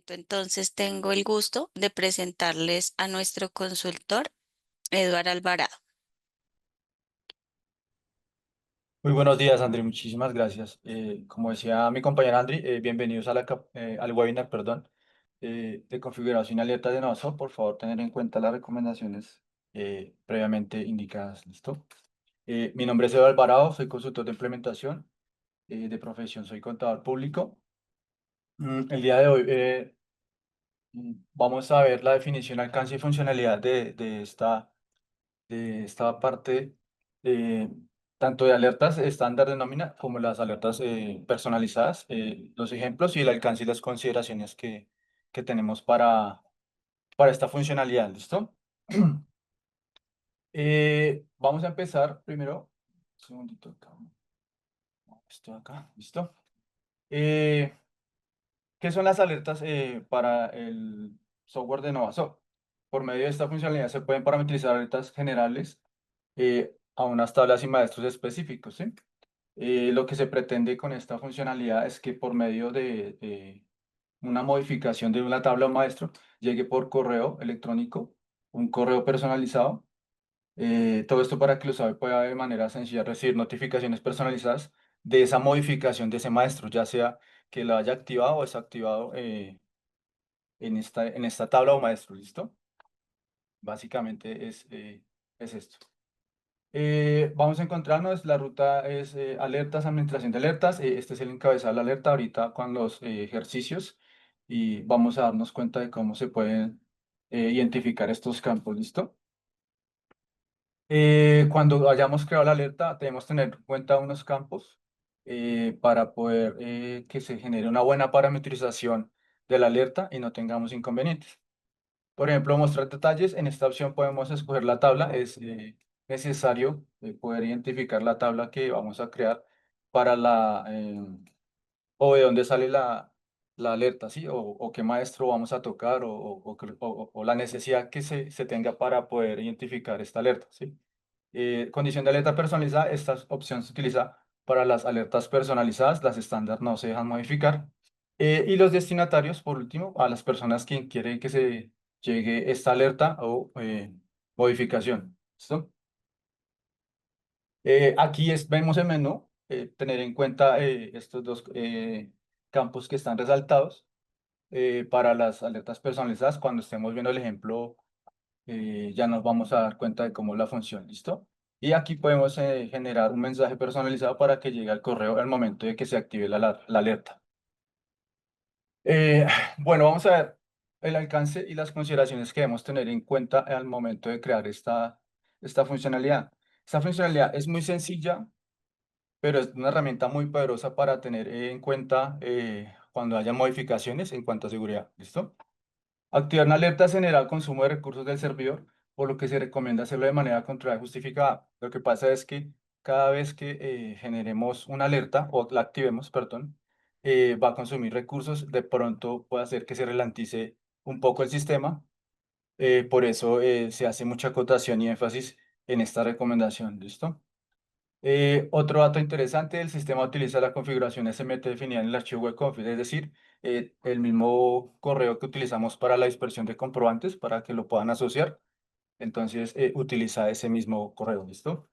Entonces tengo el gusto de presentarles a nuestro consultor, Eduardo Alvarado. Muy buenos días, Andri. Muchísimas gracias. Como decía mi compañera Andri, bienvenidos a al webinar, perdón, de configuración y alerta de Novaso. Por favor, tener en cuenta las recomendaciones previamente indicadas. ¿Listo? Mi nombre es Eduardo Alvarado, soy consultor de implementación. De profesión soy contador público. El día de hoy vamos a ver la definición, alcance y funcionalidad de esta parte, eh, tanto de alertas estándar de nómina como las alertas personalizadas, los ejemplos y el alcance y las consideraciones que tenemos para esta funcionalidad. ¿Listo? Vamos a empezar primero. Un segundito acá. Esto acá. ¿Listo? Eh, ¿Qué son las alertas para el software de Novasol? Por medio de esta funcionalidad se pueden parametrizar alertas generales a unas tablas y maestros específicos, ¿sí? Lo que se pretende con esta funcionalidad es que por medio de una modificación de una tabla o maestro llegue por correo electrónico, un correo personalizado. Todo esto para que el usuario pueda de manera sencilla recibir notificaciones personalizadas de esa modificación de ese maestro, ya sea que lo haya activado o desactivado en esta tabla o maestro. ¿Listo? Básicamente es esto. Vamos a encontrarnos, la ruta es alertas, administración de alertas. Este es el encabezado de la alerta ahorita con los ejercicios y vamos a darnos cuenta de cómo se pueden identificar estos campos. ¿Listo? Cuando hayamos creado la alerta, debemos tener en cuenta unos campos para poder que se genere una buena parametrización de la alerta y no tengamos inconvenientes. Por ejemplo, mostrar detalles. En esta opción podemos escoger la tabla. Es necesario poder identificar la tabla que vamos a crear para o de dónde sale la alerta, ¿sí? O qué maestro vamos a tocar o la necesidad que se tenga para poder identificar esta alerta, ¿sí? Condición de alerta personalizada. Esta opción se utiliza para las alertas personalizadas. Las estándar no se dejan modificar. Y los destinatarios, por último, a las personas que quieren que se llegue esta alerta o modificación. ¿Listo? Aquí vemos el menú. Tener en cuenta estos dos campos que están resaltados para las alertas personalizadas. Cuando estemos viendo el ejemplo, ya nos vamos a dar cuenta de cómo es la función. ¿Listo? Y aquí podemos generar un mensaje personalizado para que llegue al correo al momento de que se active la alerta. Eh, bueno, vamos a ver el alcance y las consideraciones que debemos tener en cuenta al momento de crear esta funcionalidad. Esta funcionalidad es muy sencilla, pero es una herramienta muy poderosa para tener en cuenta cuando haya modificaciones en cuanto a seguridad. ¿Listo? Activar una alerta genera el consumo de recursos del servidor, por lo que se recomienda hacerlo de manera controlada y justificada. Lo que pasa es que cada vez que generemos una alerta o la activemos, perdón, va a consumir recursos. De pronto puede hacer que se ralentice un poco el sistema. Por eso se hace mucha acotación y énfasis en esta recomendación. ¿Listo? Otro dato interesante, el sistema utiliza la configuración SMT definida en el archivo webconfig, es decir, el mismo correo que utilizamos para la dispersión de comprobantes para que lo puedan asociar. Entonces, utiliza ese mismo correo. ¿Listo?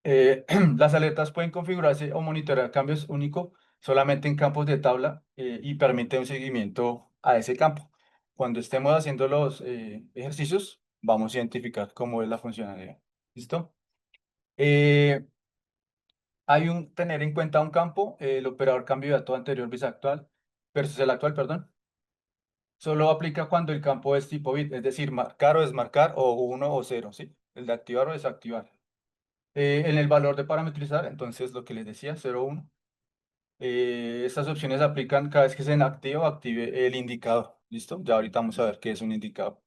Las alertas pueden configurarse o monitorear cambios únicos solamente en campos de tabla y permite un seguimiento a ese campo. Cuando estemos haciendo los ejercicios, vamos a identificar cómo es la funcionalidad. ¿Listo? Eh, Hay un tener en cuenta un campo, el operador cambio de dato anterior bis actual versus el actual, perdón. Solo aplica cuando el campo es tipo bit, es decir, marcar o desmarcar o uno o cero, ¿sí? El de activar o desactivar. En el valor de parametrizar, entonces lo que les decía, 0, 1. Estas opciones aplican cada vez que se active o active el indicador. ¿Listo? Ya ahorita vamos a ver qué es un indicador.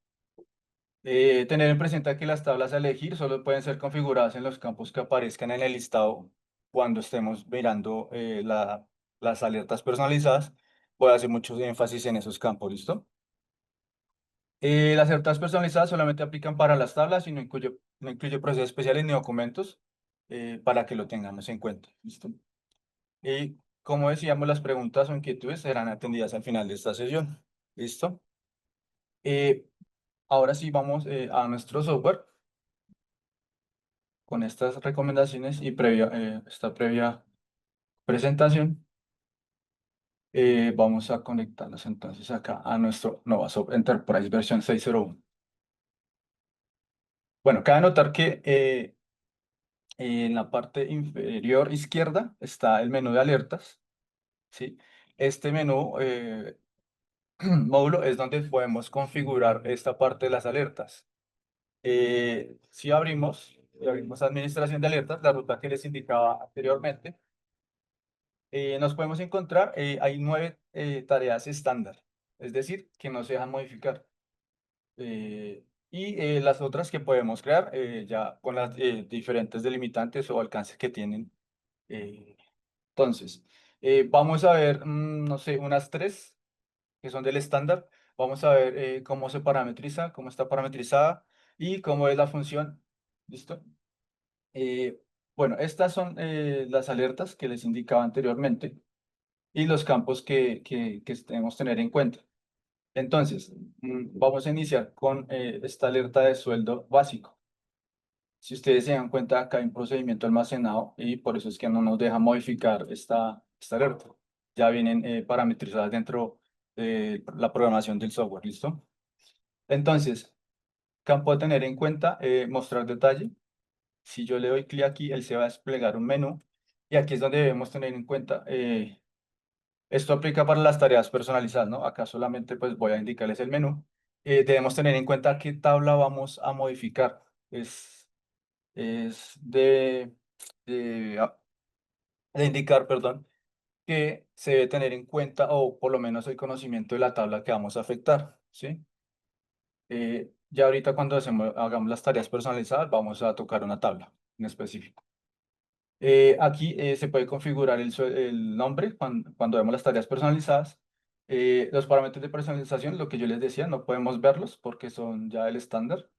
Tener en presente que las tablas a elegir solo pueden ser configuradas en los campos que aparezcan en el listado cuando estemos mirando las alertas personalizadas. Voy a hacer mucho énfasis en esos campos, ¿listo? Las alertas personalizadas solamente aplican para las tablas y no incluye procesos especiales ni documentos para que lo tengamos en cuenta, ¿listo? Y como decíamos, las preguntas o inquietudes serán atendidas al final de esta sesión. ¿Listo? Eh, Ahora sí vamos a nuestro software con estas recomendaciones y esta previa presentación. Vamos a conectarnos entonces acá a nuestro Novasoft Enterprise versión 601. Bueno, cabe notar que en la parte inferior izquierda está el menú de alertas, ¿sí? Este menú módulo es donde podemos configurar esta parte de las alertas. Si abrimos administración de alertas, la ruta que les indicaba anteriormente, nos podemos encontrar, hay 9 tareas estándar, es decir, que no se dejan modificar. Las otras que podemos crear ya con las diferentes delimitantes o alcances que tienen. eh, entonces, vamos a ver, no sé, unas 3 que son del estándar. Vamos a ver cómo se parametriza, cómo está parametrizada y cómo es la función. ¿Listo? Eh, bueno, estas son las alertas que les indicaba anteriormente y los campos que debemos tener en cuenta. Entonces, vamos a iniciar con esta alerta de sueldo básico. Si ustedes se dan cuenta, acá hay un procedimiento almacenado y por eso es que no nos deja modificar esta alerta. Ya vienen parametrizadas dentro de la programación del software, ¿listo? Entonces, campo a tener en cuenta, mostrar detalle. Si yo le doy clic aquí, él se va a desplegar un menú y aquí es donde debemos tener en cuenta, esto aplica para las tareas personalizadas, ¿no? Acá solamente pues voy a indicarles el menú. Debemos tener en cuenta qué tabla vamos a modificar. Es de, ah, de indicar, perdón, que se debe tener en cuenta o por lo menos el conocimiento de la tabla que vamos a afectar, ¿sí? Ya ahorita cuando hagamos las tareas personalizadas vamos a tocar una tabla en específico. Aquí se puede configurar el nombre cuando vemos las tareas personalizadas. Los parámetros de personalización, lo que yo les decía, no podemos verlos porque son ya el estándar.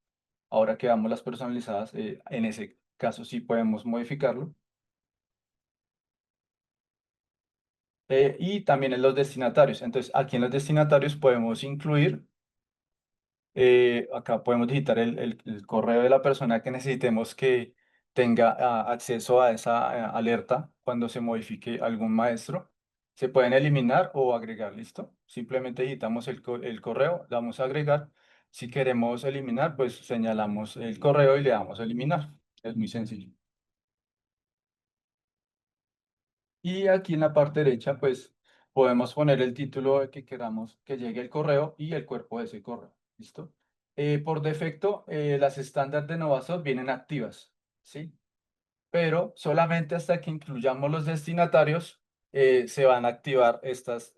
Ahora que damos las personalizadas, en ese caso sí podemos modificarlo. Y también en los destinatarios. Entonces, aquí en los destinatarios podemos incluir, acá podemos digitar el correo de la persona que necesitemos que tenga acceso a esa alerta cuando se modifique algún maestro. Se pueden eliminar o agregar, ¿listo? Simplemente digitamos el correo, damos a agregar. Si queremos eliminar, pues señalamos el correo y le damos a eliminar. Es muy sencillo. Y aquí en la parte derecha, pues podemos poner el título de que queramos que llegue el correo y el cuerpo de ese correo. ¿Listo? Por defecto, las estándar de Novasol vienen activas, ¿sí? Pero solamente hasta que incluyamos los destinatarios se van a activar estas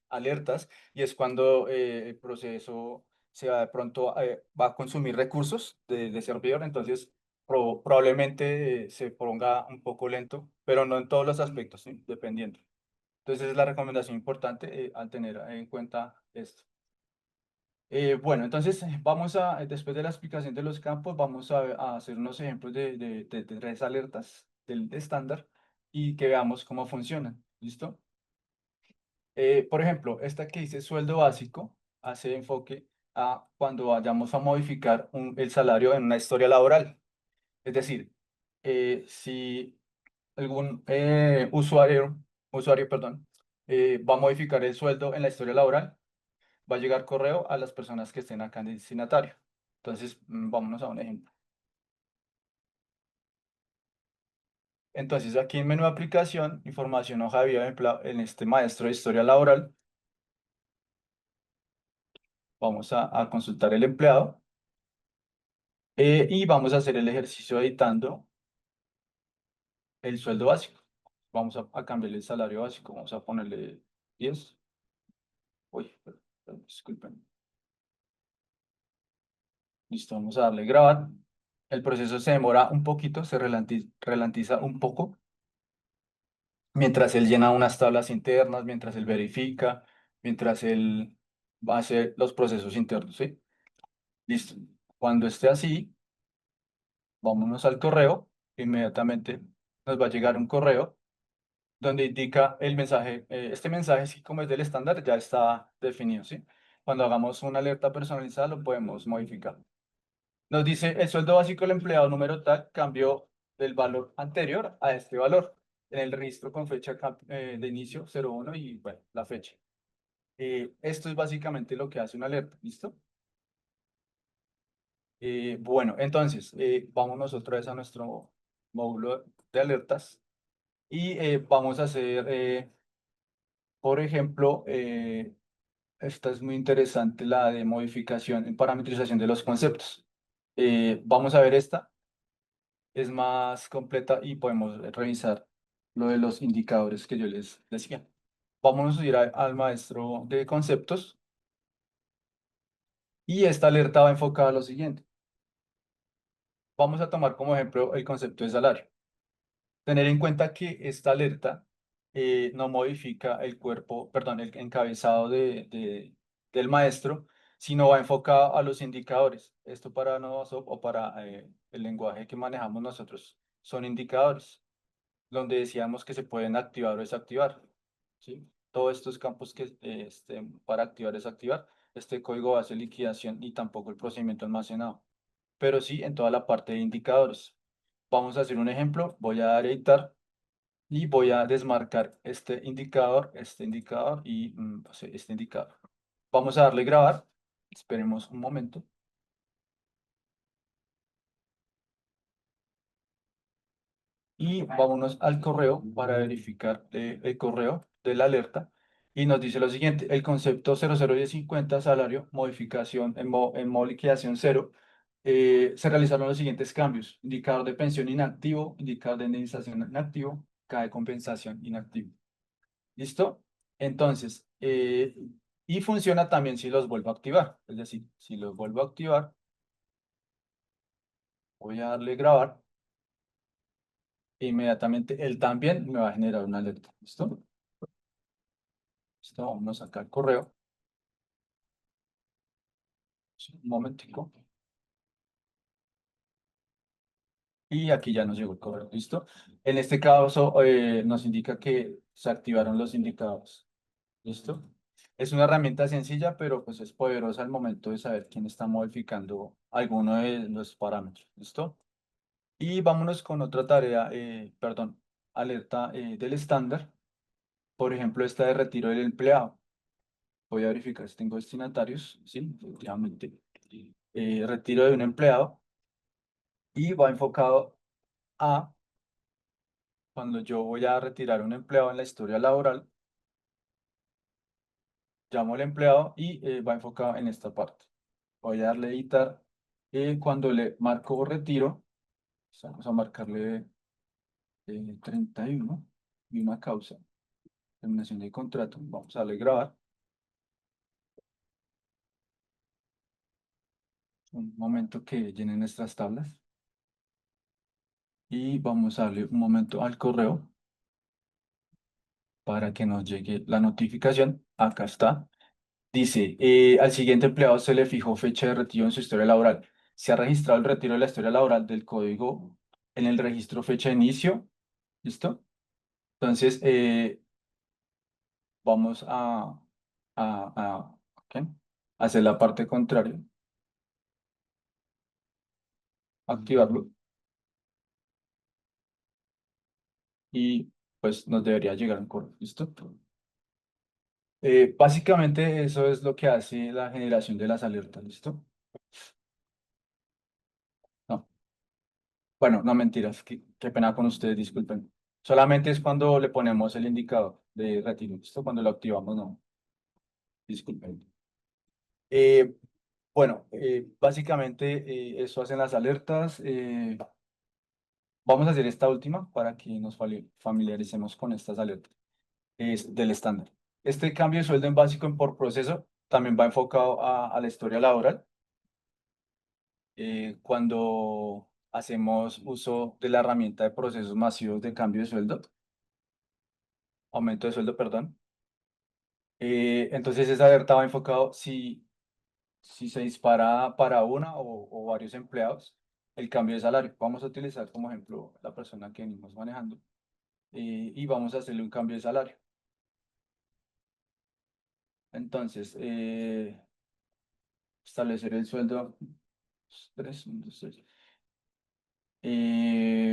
alertas y es cuando el proceso se va de pronto va a consumir recursos de servidor, entonces probablemente se ponga un poco lento, pero no en todos los aspectos, ¿sí? Dependiendo. Entonces es la recomendación importante al tener en cuenta esto. Bueno, entonces después de la explicación de los campos, vamos a hacer unos ejemplos de 3 alertas del estándar y que veamos cómo funcionan. ¿Listo? Por ejemplo, esta que dice sueldo básico hace enfoque a cuando vayamos a modificar el salario en una historia laboral. Es decir, si algún usuario, perdón, va a modificar el sueldo en la historia laboral, va a llegar correo a las personas que estén acá en el destinatario. Entonces, vámonos a un ejemplo. Entonces, aquí en menú de aplicación, información hoja de vida de en este maestro de historia laboral, vamos a consultar el empleado y vamos a hacer el ejercicio editando el sueldo básico. Vamos a cambiarle el salario básico, vamos a ponerle 10. Uy, disculpen. Listo, vamos a darle grabar. El proceso se demora un poquito, se ralentiza un poco mientras él llena unas tablas internas, mientras él verifica, mientras él va a hacer los procesos internos, ¿sí? Listo. Cuando esté así, vámonos al correo. Inmediatamente nos va a llegar un correo donde indica el mensaje. Este mensaje, sí, como es del estándar, ya está definido, ¿sí? Cuando hagamos una alerta personalizada, lo podemos modificar. Nos dice, el sueldo básico del empleado número tal cambió del valor anterior a este valor en el registro con fecha de inicio 01 y, bueno, la fecha. Esto es básicamente lo que hace una alerta, ¿listo? Bueno, entonces, vámonos otra vez a nuestro módulo de alertas y vamos a hacer, por ejemplo, esta es muy interesante, la de modificación en parametrización de los conceptos. Vamos a ver esta, es más completa y podemos revisar lo de los indicadores que yo les decía. Vamos a ir al maestro de conceptos y esta alerta va enfocada a lo siguiente. Vamos a tomar como ejemplo el concepto de salario. Tener en cuenta que esta alerta no modifica el cuerpo, perdón, el encabezado del maestro, sino va enfocado a los indicadores. Esto para nosotros o para el lenguaje que manejamos nosotros son indicadores, donde decíamos que se pueden activar o desactivar. ¿Sí? Todos estos campos que para activar o desactivar, este código base de liquidación y tampoco el procedimiento almacenado, pero sí en toda la parte de indicadores. Vamos a hacer un ejemplo, voy a dar a editar y voy a desmarcar este indicador y pues, este indicador. Vamos a darle grabar, esperemos un momento y vámonos al correo para verificar el correo de la alerta y nos dice lo siguiente, el concepto 001050 salario, modificación en modo liquidación cero, se realizaron los siguientes cambios, indicador de pensión inactivo, indicador de indemnización inactivo, K de compensación inactivo. ¿Listo? Entonces, y funciona también si los vuelvo a activar. Es decir, si los vuelvo a activar, voy a darle grabar. E inmediatamente él también me va a generar una alerta. ¿Listo? Listo, vamos acá al correo. Sí, un momentico. Y aquí ya nos llegó el correo. ¿Listo? En este caso, nos indica que se activaron los indicadores. ¿Listo? Es una herramienta sencilla, pero pues es poderosa al momento de saber quién está modificando alguno de los parámetros. ¿Listo? Y vámonos con otra tarea, perdón, alerta del estándar. Por ejemplo, esta de retiro del empleado. Voy a verificar si tengo destinatarios. Sí, efectivamente. Retiro de un empleado y va enfocado a cuando yo voy a retirar un empleado en la historia laboral, llamo al empleado y va enfocado en esta parte. Voy a darle editar. Cuando le marco retiro, vamos a marcarle 31 y una causa. Terminación de contrato. Vamos a darle grabar. Un momento que llenen nuestras tablas. Y vamos a darle un momento al correo para que nos llegue la notificación. Acá está. Dice, al siguiente empleado se le fijó fecha de retiro en su historia laboral. Se ha registrado el retiro de la historia laboral del código en el registro fecha de inicio. ¿Listo? Entonces, vamos ¿qué? Hacer la parte contraria. Activarlo. Y pues nos debería llegar un correo. ¿Listo? Básicamente eso es lo que hace la generación de las alertas, ¿listo? No, bueno, no mentiras, qué pena con ustedes, disculpen. Solamente es cuando le ponemos el indicador de retiro, ¿listo? Cuando lo activamos, no, disculpen. Eh, bueno, básicamente eso hacen las alertas. Vamos a hacer esta última para que nos familiaricemos con estas alertas. Es del estándar. Este cambio de sueldo en básico en por proceso también va enfocado a la historia laboral. Cuando hacemos uso de la herramienta de procesos masivos de cambio de sueldo, aumento de sueldo, perdón. Entonces esa alerta va enfocado si se dispara para una o varios empleados el cambio de salario. Vamos a utilizar como ejemplo la persona que venimos manejando. y vamos a hacerle un cambio de salario. Entonces, establecer el sueldo. 3, 2, 3.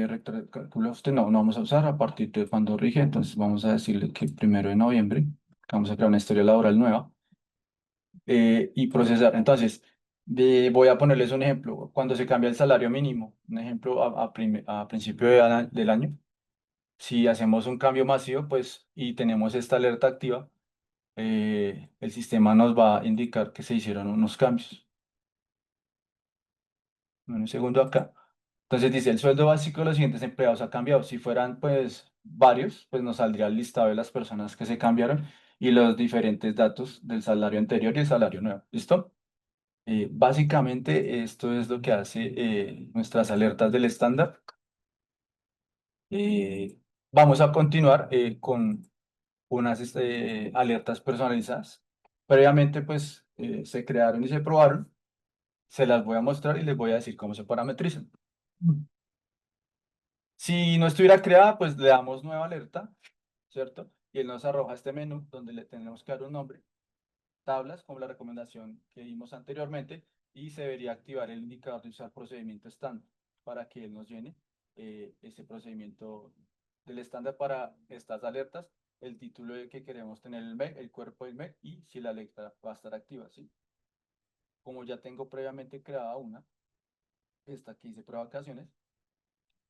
Rector de cálculo, usted no vamos a usar a partir de cuando rige, entonces vamos a decirle que 1 de noviembre, que vamos a crear una historia laboral nueva y procesar. Entonces, voy a ponerles un ejemplo. Cuando se cambia el salario mínimo, un ejemplo a principio del año, si hacemos un cambio masivo, pues, y tenemos esta alerta activa, el sistema nos va a indicar que se hicieron unos cambios. Un segundo acá. Entonces dice, el sueldo básico de los siguientes empleados ha cambiado. Si fueran pues varios, pues nos saldría el listado de las personas que se cambiaron y los diferentes datos del salario anterior y el salario nuevo. ¿Listo? Básicamente esto es lo que hace nuestras alertas del estándar. Eh, Vamos a continuar con unas alertas personalizadas. Previamente pues se crearon y se probaron. Se las voy a mostrar y les voy a decir cómo se parametrizan. Si no estuviera creada, pues le damos nueva alerta, ¿cierto? Y él nos arroja este menú donde le tenemos que dar un nombre, tablas, como la recomendación que vimos anteriormente, y se debería activar el indicador de usar procedimiento estándar para que él nos llene ese procedimiento del estándar para estas alertas, el título de que queremos tener el mail, el cuerpo del mail y si la alerta va a estar activa, ¿sí? Como ya tengo previamente creada una, esta que dice provocaciones.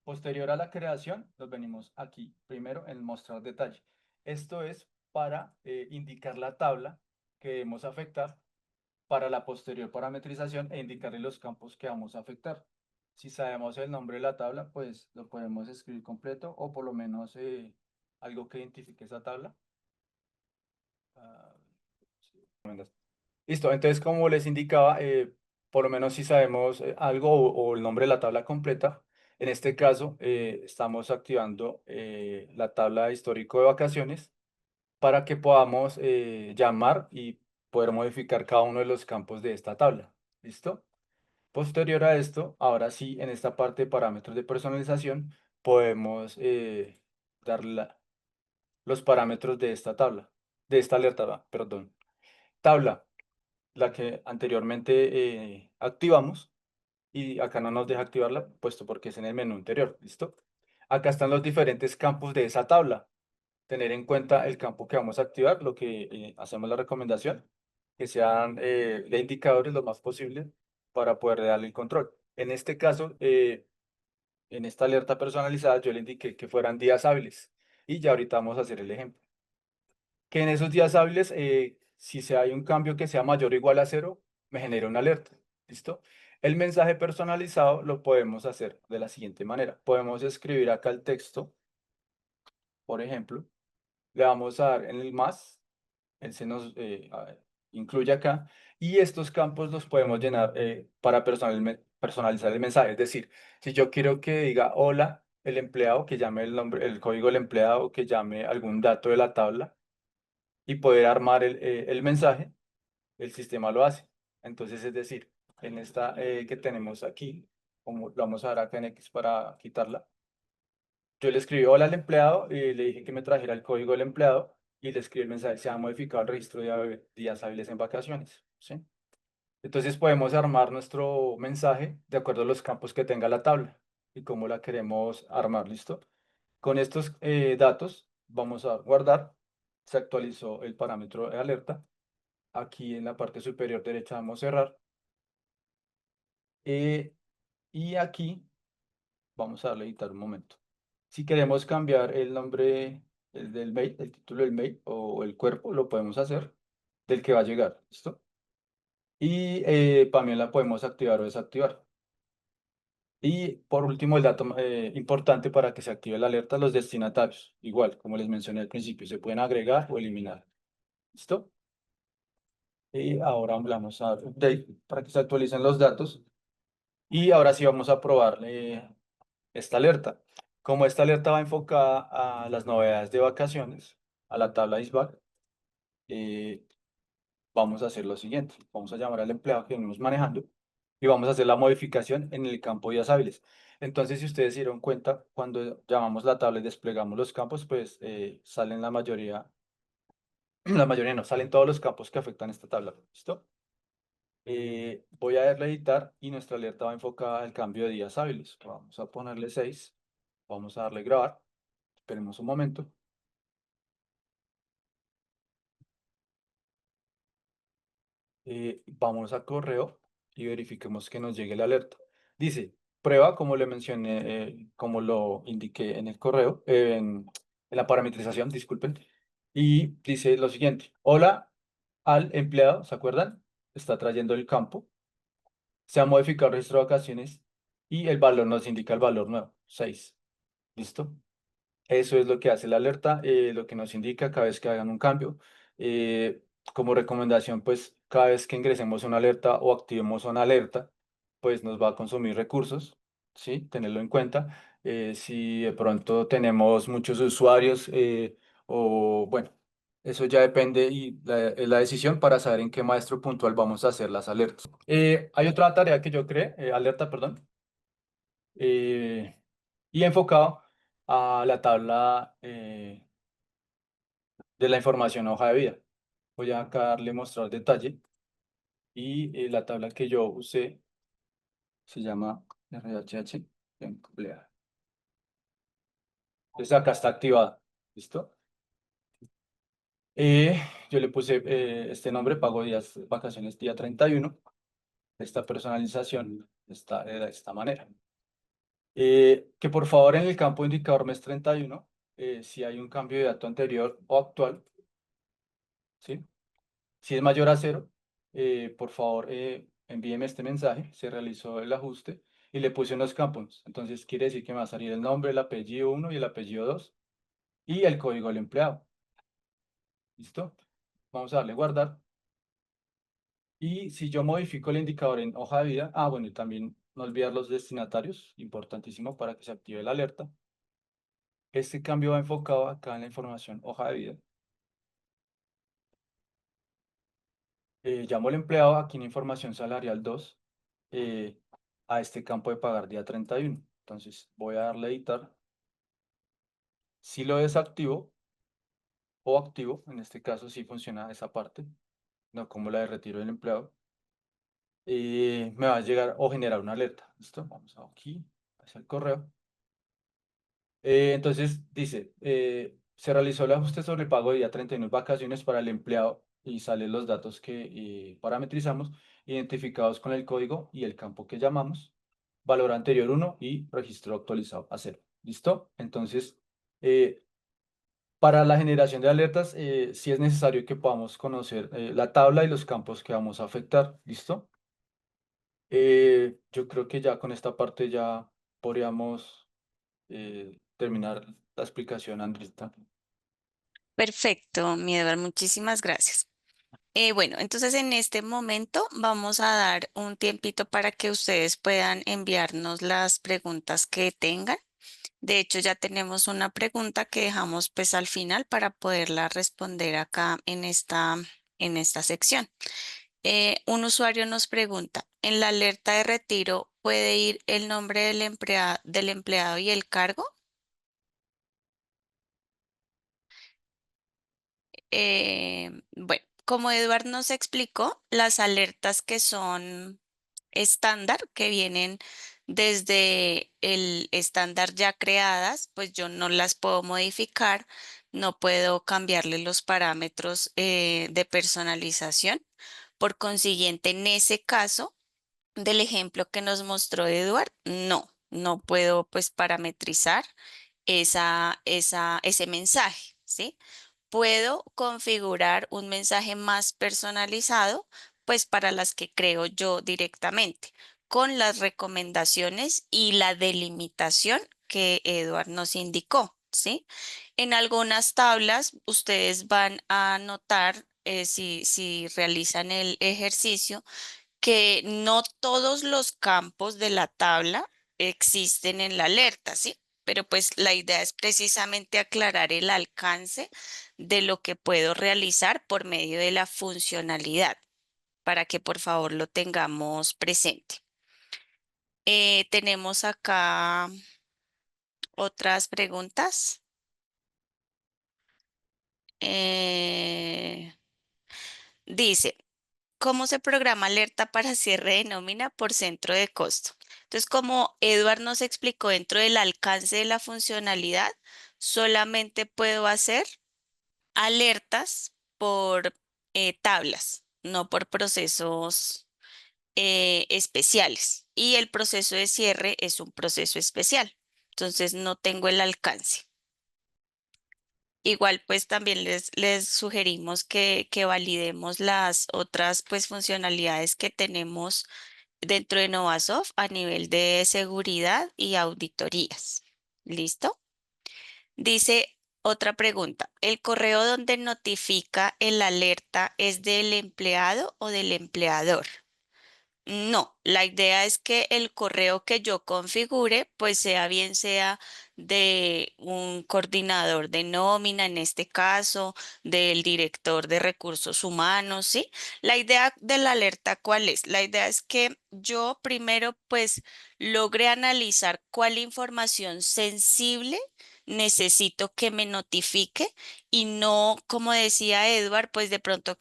Posterior a la creación, nos venimos aquí, primero en mostrar detalle. Esto es para indicar la tabla que debemos afectar para la posterior parametrización e indicarle los campos que vamos a afectar. Si sabemos el nombre de la tabla, pues lo podemos escribir completo o por lo menos algo que identifique esa tabla. Ah, sí. Listo, entonces como les indicaba, por lo menos si sabemos algo o el nombre de la tabla completa, en este caso estamos activando la tabla de histórico de vacaciones para que podamos llamar y poder modificar cada uno de los campos de esta tabla. ¿Listo? Posterior a esto, ahora sí, en esta parte de parámetros de personalización, podemos dar los parámetros de esta tabla, de esta alerta, perdón. Tabla la que anteriormente activamos y acá no nos deja activarla, puesto porque es en el menú anterior, ¿listo? Acá están los diferentes campos de esa tabla. Tener en cuenta el campo que vamos a activar, lo que hacemos la recomendación, que sean de indicadores lo más posible para poder darle el control. En este caso, en esta alerta personalizada, yo le indiqué que fueran días hábiles y ya ahorita vamos a hacer el ejemplo que en esos días hábiles, si se hay un cambio que sea mayor o igual a cero, me genera una alerta. ¿Listo? El mensaje personalizado lo podemos hacer de la siguiente manera. Podemos escribir acá el texto, por ejemplo, le vamos a dar en el más, él se nos incluye acá, y estos campos los podemos llenar para personalizar el mensaje. Es decir, si yo quiero que diga hola, el empleado, que llame el nombre, el código del empleado, que llame algún dato de la tabla y poder armar el mensaje, el sistema lo hace. Entonces, es decir, en esta que tenemos aquí, como lo vamos a dar acá en X para quitarla, yo le escribí hola al empleado y le dije que me trajera el código del empleado y le escribí el mensaje, se ha modificado el registro de días hábiles en vacaciones, ¿sí? Entonces podemos armar nuestro mensaje de acuerdo a los campos que tenga la tabla y cómo la queremos armar, ¿listo? Con estos datos vamos a guardar, se actualizó el parámetro de alerta. Aquí en la parte superior derecha vamos a cerrar. eh, y aquí vamos a darle a editar un momento. Si queremos cambiar el nombre del mail, el título del mail o el cuerpo, lo podemos hacer del que va a llegar. ¿Listo? Y también la podemos activar o desactivar. Y por último, el dato importante para que se active la alerta, los destinatarios. Igual, como les mencioné al principio, se pueden agregar o eliminar. ¿Listo? Y ahora vamos a dar update para que se actualicen los datos. Y ahora sí vamos a probar esta alerta. Como esta alerta va enfocada a las novedades de vacaciones, a la tabla ISBAC, eh, vamos a hacer lo siguiente. Vamos a llamar al empleado que venimos manejando y vamos a hacer la modificación en el campo días hábiles. Entonces, si ustedes se dieron cuenta, cuando llamamos la tabla y desplegamos los campos, pues salen la mayoría, la mayoría no, salen todos los campos que afectan esta tabla. ¿Listo? Voy a darle a editar y nuestra alerta va enfocada al cambio de días hábiles. Vamos a ponerle 6, vamos a darle grabar, esperemos un momento. Vamos a correo y verifiquemos que nos llegue la alerta. Dice, prueba, como le mencioné, como lo indiqué en el correo, en la parametrización, disculpen, y dice lo siguiente, hola al empleado, ¿se acuerdan? Está trayendo el campo, se ha modificado el registro de vacaciones y el valor nos indica el valor nuevo, 6. ¿Listo? Eso es lo que hace la alerta, lo que nos indica cada vez que hagan un cambio. Eh, Como recomendación, pues cada vez que ingresemos una alerta o activemos una alerta, pues nos va a consumir recursos, ¿sí? Tenerlo en cuenta. Si de pronto tenemos muchos usuarios o bueno, eso ya depende y es la decisión para saber en qué maestro puntual vamos a hacer las alertas. Hay otra tarea que yo creé, alerta, perdón, eh, y enfocado a la tabla de la información hoja de vida. Voy a acá darle mostrar detalle y la tabla que yo usé se llama RHH empleado. Entonces acá está activada. ¿Listo? Yo le puse este nombre, pago días, vacaciones día 31. Esta personalización está de esta manera. Que por favor en el campo indicador mes 31, si hay un cambio de dato anterior o actual, ¿sí? Si es mayor a cero, por favor envíeme este mensaje, se realizó el ajuste y le puse unos campos. Entonces quiere decir que me va a salir el nombre, el apellido 1 y el apellido 2 y el código del empleado. ¿Listo? Vamos a darle guardar. Y si yo modifico el indicador en hoja de vida, bueno, y también no olvidar los destinatarios, importantísimo para que se active la alerta. Este cambio va enfocado acá en la información hoja de vida. Llamo al empleado aquí en información salarial 2 eh, a este campo de pagar día 31. Entonces voy a darle a editar. Si lo desactivo o activo, en este caso sí funciona esa parte, no como la de retiro del empleado, me va a llegar o generar una alerta. ¿Listo? Vamos aquí, hacia el correo. Entonces dice, se realizó el ajuste sobre el pago de día 31 vacaciones para el empleado y salen los datos que parametrizamos, identificados con el código y el campo que llamamos, valor anterior 1 y registro actualizado a 0. ¿Listo? Entonces, eh, para la generación de alertas, sí es necesario que podamos conocer la tabla y los campos que vamos a afectar. ¿Listo? Yo creo que ya con esta parte ya podríamos terminar la explicación, Andrés. Perfecto, mi Edward, muchísimas gracias. Bueno, entonces en este momento vamos a dar un tiempito para que ustedes puedan enviarnos las preguntas que tengan. De hecho, ya tenemos una pregunta que dejamos pues al final para poderla responder acá en esta sección. Un usuario nos pregunta, ¿en la alerta de retiro puede ir el nombre del empleado y el cargo? Bueno, como Eduard nos explicó, las alertas que son estándar, que vienen desde el estándar ya creadas, pues yo no las puedo modificar, no puedo cambiarle los parámetros de personalización. Por consiguiente, en ese caso del ejemplo que nos mostró Eduard, no puedo pues parametrizar ese mensaje, ¿sí? Puedo configurar un mensaje más personalizado, pues para las que creo yo directamente, con las recomendaciones y la delimitación que Eduard nos indicó, ¿sí? En algunas tablas ustedes van a notar, si realizan el ejercicio, que no todos los campos de la tabla existen en la alerta, ¿sí? Pero pues la idea es precisamente aclarar el alcance de lo que puedo realizar por medio de la funcionalidad, para que por favor lo tengamos presente. Tenemos acá otras preguntas. Eh, dice, ¿cómo se programa alerta para cierre de nómina por centro de costo? Entonces, como Edward nos explicó dentro del alcance de la funcionalidad, solamente puedo hacer alertas por tablas, no por procesos especiales. Y el proceso de cierre es un proceso especial. Entonces, no tengo el alcance. Igual, pues también les sugerimos que validemos las otras pues funcionalidades que tenemos dentro de Novasoft a nivel de seguridad y auditorías. ¿Listo? Dice otra pregunta. ¿El correo donde notifica el alerta es del empleado o del empleador? No, la idea es que el correo que yo configure, pues sea bien sea de un coordinador de nómina, en este caso, del director de recursos humanos, ¿sí? La idea de la alerta, ¿cuál es? La idea es que yo primero, pues, logre analizar cuál información sensible necesito que me notifique y no, como decía Edward, pues de pronto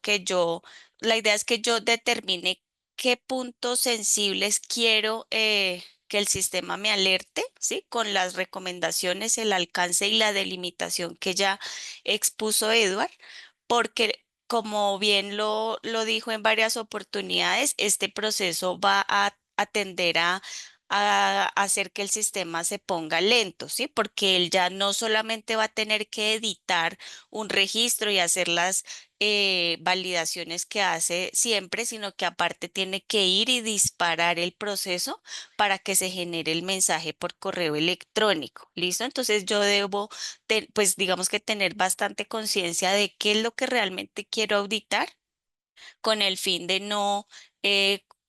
la idea es que yo determine qué puntos sensibles quiero que el sistema me alerte, ¿sí? Con las recomendaciones, el alcance y la delimitación que ya expuso Edward, porque como bien lo dijo en varias oportunidades, este proceso va a tender a hacer que el sistema se ponga lento, ¿sí? Porque él ya no solamente va a tener que editar un registro y hacer las validaciones que hace siempre, sino que aparte tiene que ir y disparar el proceso para que se genere el mensaje por correo electrónico. ¿Listo? Entonces yo debo, pues digamos que tener bastante conciencia de qué es lo que realmente quiero auditar con el fin de no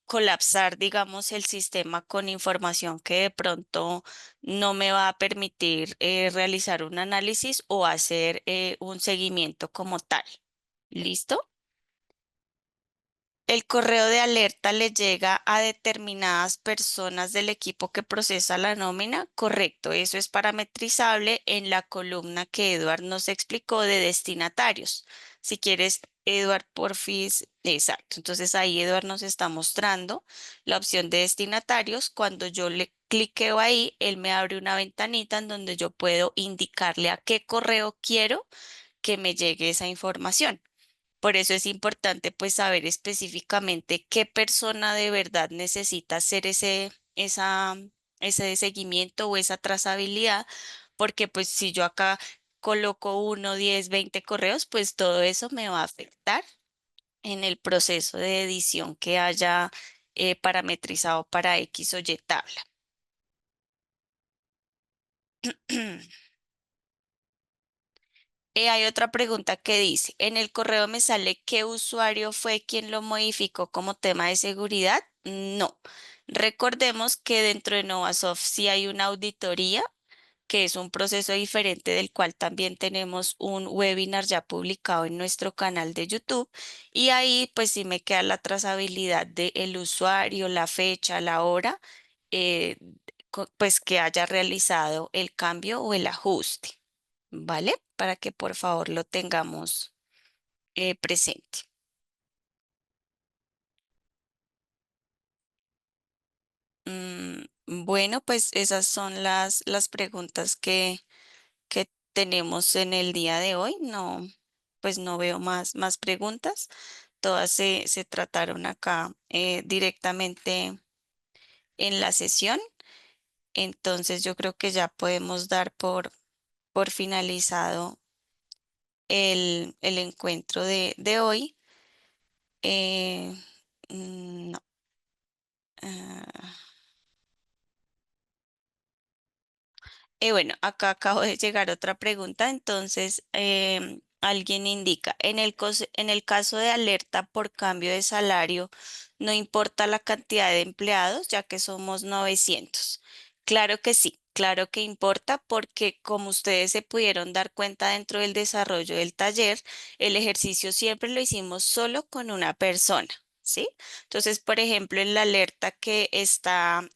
colapsar, digamos, el sistema con información que de pronto no me va a permitir realizar un análisis o hacer un seguimiento como tal. ¿Listo? El correo de alerta le llega a determinadas personas del equipo que procesa la nómina. Correcto, eso es parametrizable en la columna que Eduard nos explicó de destinatarios. Si quieres, Eduard, porfis, exacto. Entonces ahí Eduard nos está mostrando la opción de destinatarios. Cuando yo le cliqueo ahí, él me abre una ventanita en donde yo puedo indicarle a qué correo quiero que me llegue esa información. Por eso es importante pues saber específicamente qué persona de verdad necesita hacer ese seguimiento o esa trazabilidad, porque pues si yo acá coloco 1, 10, 20 correos, pues todo eso me va a afectar en el proceso de edición que haya parametrizado para X o Y tabla. Hay otra pregunta que dice, en el correo me sale qué usuario fue quien lo modificó como tema de seguridad. No. Recordemos que dentro de Novasoft sí hay una auditoría, que es un proceso diferente del cual también tenemos un webinar ya publicado en nuestro canal de YouTube. Y ahí pues sí me queda la trazabilidad del usuario, la fecha, la hora, eh, pues que haya realizado el cambio o el ajuste. ¿Vale? Para que por favor lo tengamos presente. Bueno, pues esas son las preguntas que tenemos en el día de hoy. No, pues no veo más preguntas. Todas se trataron acá directamente en la sesión. Entonces yo creo que ya podemos dar por finalizado el encuentro de hoy. Eh, no. ah, bueno, acá acabo de llegar otra pregunta. Entonces, alguien indica, en el caso de alerta por cambio de salario, no importa la cantidad de empleados, ya que somos 900. Claro que sí, claro que importa porque como ustedes se pudieron dar cuenta dentro del desarrollo del taller, el ejercicio siempre lo hicimos solo con una persona. ¿sí? Entonces, por ejemplo, en la alerta que está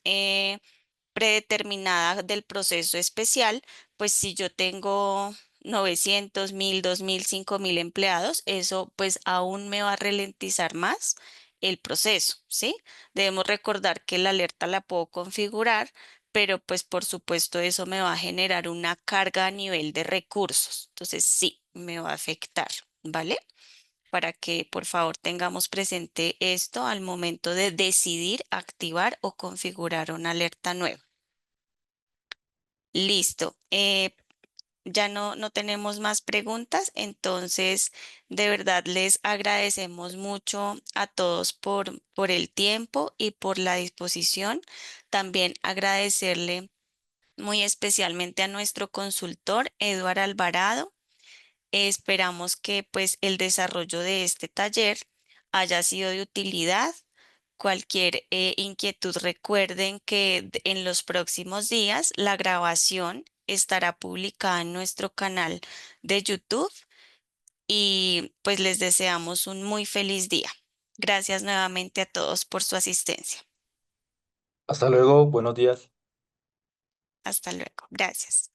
predeterminada del proceso especial, pues si yo tengo 900, 1000, 2000, 5000 empleados, eso pues aún me va a ralentizar más el proceso, ¿sí? Debemos recordar que la alerta la puedo configurar, pero pues por supuesto eso me va a generar una carga a nivel de recursos. Entonces sí, me va a afectar, ¿vale? Para que por favor tengamos presente esto al momento de decidir activar o configurar una alerta nueva. Listo. Ya no tenemos más preguntas, entonces de verdad les agradecemos mucho a todos por el tiempo y por la disposición. También agradecerle muy especialmente a nuestro consultor, Eduard Alvarado. Esperamos que pues el desarrollo de este taller haya sido de utilidad. Cualquier inquietud, recuerden que en los próximos días la grabación estará publicada en nuestro canal de YouTube y pues les deseamos un muy feliz día. Gracias nuevamente a todos por su asistencia. Hasta luego, buenos días. Hasta luego. Gracias.